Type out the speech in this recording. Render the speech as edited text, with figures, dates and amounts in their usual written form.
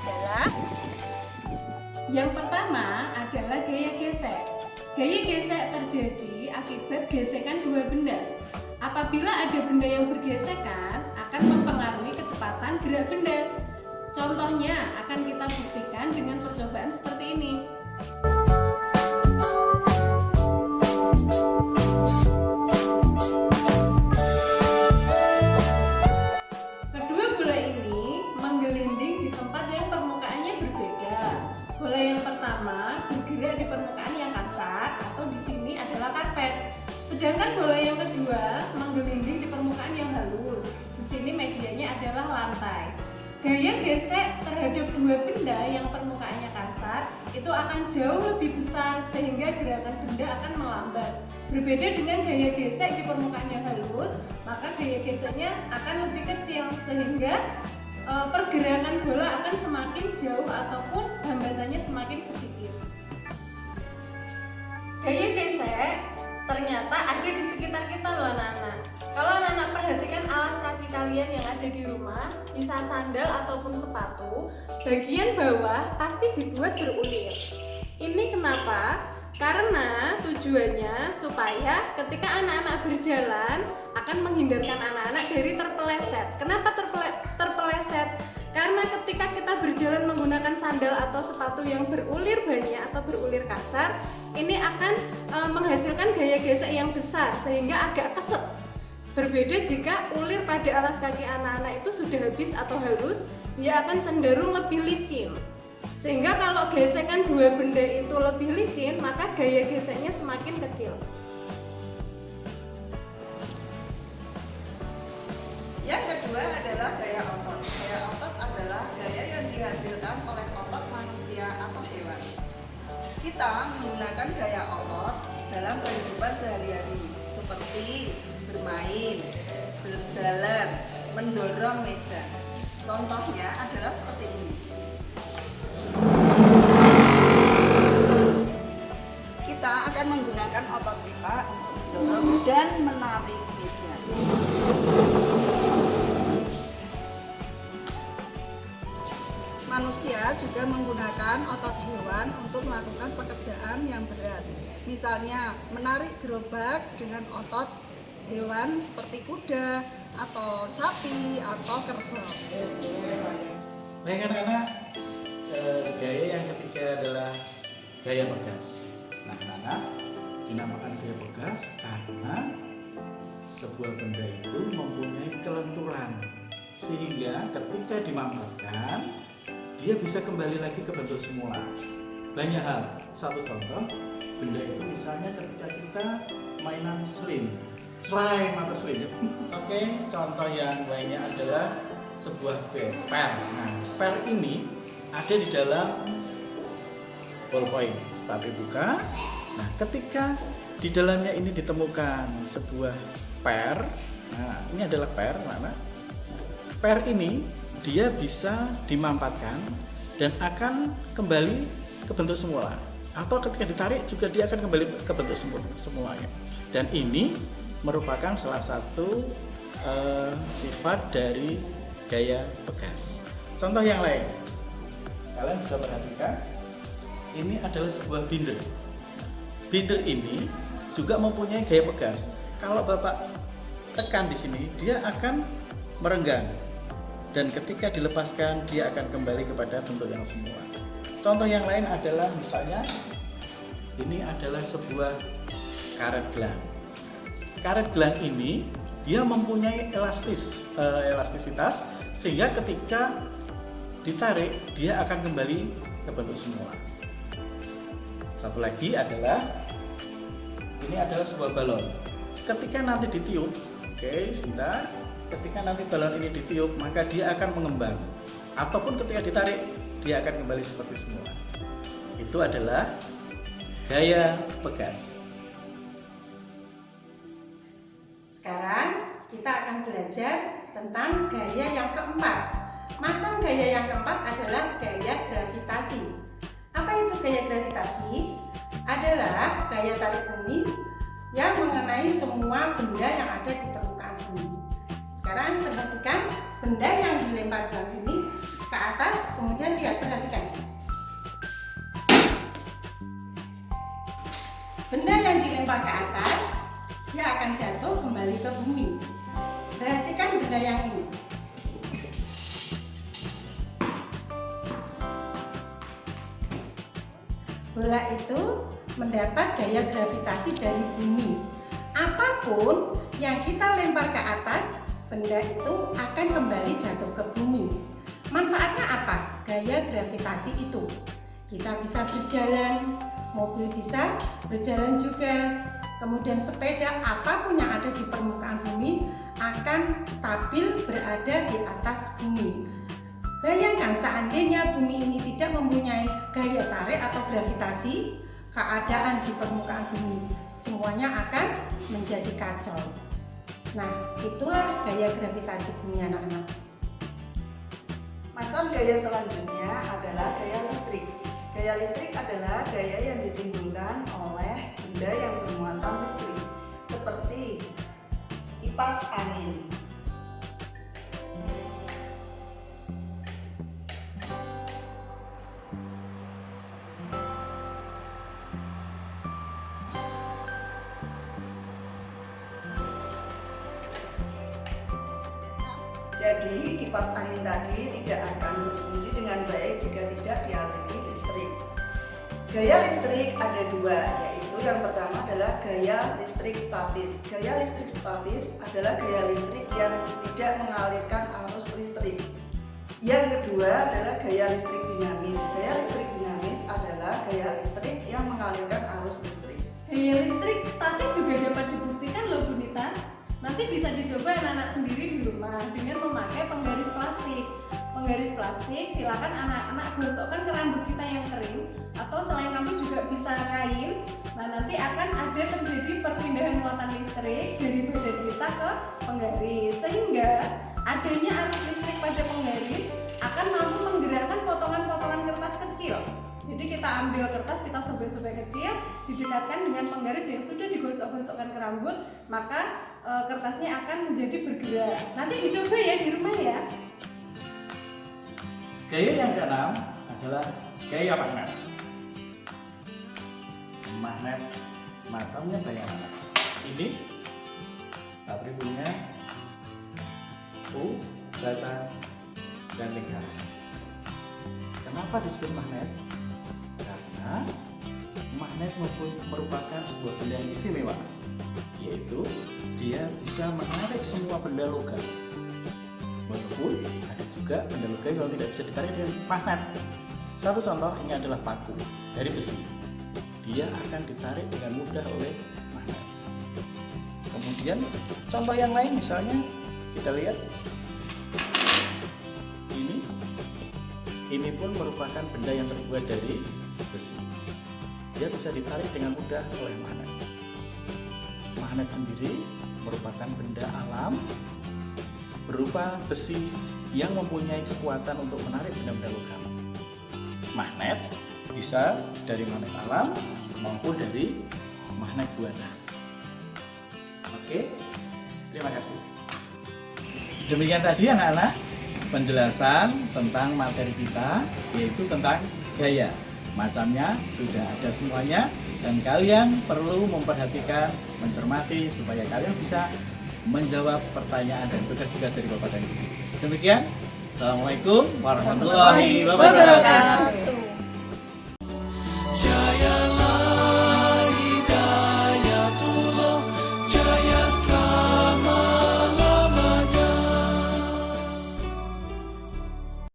adalah yang pertama adalah gaya gesek. Gaya gesek terjadi akibat gesekan dua benda. Apabila ada benda yang bergesekan, akan mempengaruhi kecepatan gerak benda. Contohnya akan kita buktikan dengan percobaan seperti ini. Kedua bola ini menggelinding di tempat yang permukaannya berbeda. Bola yang pertama bergerak di permukaan yang kasar atau di sini adalah karpet. Sedangkan bola yang kedua menggelinding di permukaan yang halus. Di sini medianya adalah lantai. Gaya gesek terhadap dua benda yang permukaannya kasar itu akan jauh lebih besar sehingga gerakan benda akan melambat. Berbeda dengan gaya gesek di permukaan yang halus, maka gaya geseknya akan lebih kecil sehingga pergerakan bola akan semakin jauh ataupun hambatannya semakin sedikit. Gaya gesek ternyata ada di sekitar kita loh anak-anak. Kalau anak-anak perhatikan alas kaki kalian yang ada di rumah, bisa sandal ataupun sepatu, bagian bawah pasti dibuat berulir. Ini kenapa? Karena tujuannya supaya ketika anak-anak berjalan akan menghindarkan anak-anak dari terpeleset. Kenapa terpeleset? Karena ketika kita berjalan menggunakan sandal atau sepatu yang berulir banyak atau berulir kasar, ini akan menghasilkan gaya gesek yang besar sehingga agak keset. Berbeda jika ulir pada alas kaki anak-anak itu sudah habis atau halus, dia akan cenderung lebih licin. Sehingga kalau gesekan dua benda itu lebih licin, maka gaya geseknya semakin kecil. Yang kedua adalah gaya otot. Gaya otot adalah gaya yang dihasilkan oleh otot manusia atau hewan. Kita menggunakan gaya otot dalam kehidupan sehari-hari, seperti bermain, berjalan, mendorong meja. Contohnya adalah seperti ini. Kita akan menggunakan otot kita untuk mendorong dan menarik meja. Manusia juga menggunakan otot hewan untuk melakukan pekerjaan yang berat. Misalnya menarik gerobak dengan otot hewan seperti kuda atau sapi atau kerbau. Baik anak-anak, gaya yang ketiga adalah gaya pegas. Nah anak-anak, dinamakan gaya pegas karena sebuah benda itu mempunyai kelenturan sehingga ketika dimampatkan dia bisa kembali lagi ke bentuk semula. Banyak hal. Satu contoh, benda itu misalnya ketika kita mainan slime atau slime. Oke, contoh yang lainnya adalah sebuah per. Nah, per ini ada di dalam ballpoint. Tapi buka. Nah, ketika di dalamnya ini ditemukan sebuah per. Nah, ini adalah per, mana? Per ini dia bisa dimampatkan dan akan kembali ke bentuk semula. Atau ketika ditarik juga dia akan kembali ke bentuk semuanya. Dan ini merupakan salah satu sifat dari gaya pegas. Contoh yang lain, kalian bisa perhatikan, ini adalah sebuah binder. Binder ini juga mempunyai gaya pegas. Kalau Bapak tekan di sini, dia akan merenggang. Dan ketika dilepaskan, dia akan kembali kepada bentuk yang semula. Contoh yang lain adalah misalnya, ini adalah sebuah karet gelang. Karet gelang ini dia mempunyai elastisitas sehingga ketika ditarik dia akan kembali ke bentuk semula. Satu lagi adalah ini adalah sebuah balon. Ketika nanti ditiup, sebentar. Ketika nanti balon ini ditiup, maka dia akan mengembang. Ataupun ketika ditarik, dia akan kembali seperti semula. Itu adalah gaya pegas. Sekarang kita akan belajar tentang gaya yang keempat. Macam gaya yang keempat adalah gaya gravitasi. Apa itu gaya gravitasi? Adalah gaya tarik bumi yang mengenai semua benda yang ada di permukaan bumi. Sekarang perhatikan benda yang dilempar ini ke atas, kemudian lihat, perhatikan. Benda yang dilempar ke atas, dia akan jatuh kembali ke bumi. Perhatikan benda yang ini. Bola itu mendapat gaya gravitasi dari bumi. Apapun yang kita lempar ke atas, benda itu akan kembali jatuh ke bumi. Manfaatnya apa? Gaya gravitasi itu. Kita bisa berjalan, mobil bisa berjalan juga. Kemudian sepeda, apapun yang ada di permukaan bumi akan stabil berada di atas bumi. Bayangkan seandainya bumi ini tidak mempunyai gaya tarik atau gravitasi, keadaan di permukaan bumi semuanya akan menjadi kacau. Nah, itulah gaya gravitasi bumi, anak-anak. Macam gaya selanjutnya adalah gaya listrik. Gaya listrik adalah gaya yang ditimbulkan oleh benda yang bermuatan listrik, seperti kipas angin. Jadi kipas angin tadi tidak akan berfungsi dengan baik jika tidak dialiri listrik. Gaya listrik ada dua, yaitu yang pertama adalah gaya listrik statis. Gaya listrik statis adalah gaya listrik yang tidak mengalirkan arus listrik. Yang kedua adalah gaya listrik dinamis. Gaya listrik dinamis adalah gaya listrik yang mengalirkan arus listrik. Gaya listrik statis juga dapat dibuktikan loh Bu Nita. Nanti bisa dicoba anak-anak sendiri di rumah dengan memakai penggaris plastik. Penggaris plastik silakan anak-anak gosokkan ke rambut kita yang kering, atau selain rambut juga bisa kain. Nah, nanti akan ada terjadi perpindahan muatan listrik dari badan kita ke penggaris, sehingga adanya arus listrik pada penggaris akan mampu menggerakkan potongan-potongan kertas kecil. Jadi kita ambil kertas, kita sobek-sobek kecil, didekatkan dengan penggaris yang sudah digosok-gosokkan ke rambut, maka kertasnya akan menjadi bergerak. Nanti dicoba ya di rumah ya. Gaya yang keenam adalah gaya magnet. Magnet macamnya banyak anak. Ini atributnya U, bata, dan negasi. Kenapa disebut magnet? Karena magnet merupakan sebuah benda yang istimewa, yaitu dia bisa menarik semua benda logam. Walaupun ada juga benda logam yang tidak bisa ditarik dengan magnet. Satu contoh ini adalah paku dari besi. Dia akan ditarik dengan mudah oleh magnet. Kemudian contoh yang lain, misalnya kita lihat ini pun merupakan benda yang terbuat dari besi. Dia bisa ditarik dengan mudah oleh magnet. Magnet sendiri merupakan benda alam berupa besi yang mempunyai kekuatan untuk menarik benda-benda logam. Magnet bisa dari magnet alam maupun dari magnet buatan. Oke, terima kasih. Demikian tadi anak-anak penjelasan tentang materi kita, yaitu tentang gaya. Macamnya sudah ada semuanya dan kalian perlu memperhatikan, mencermati supaya kalian bisa menjawab pertanyaan dan tugas-tugas dari Bapak dan Ibu. Demikian, Assalamualaikum warahmatullahi wabarakatuh.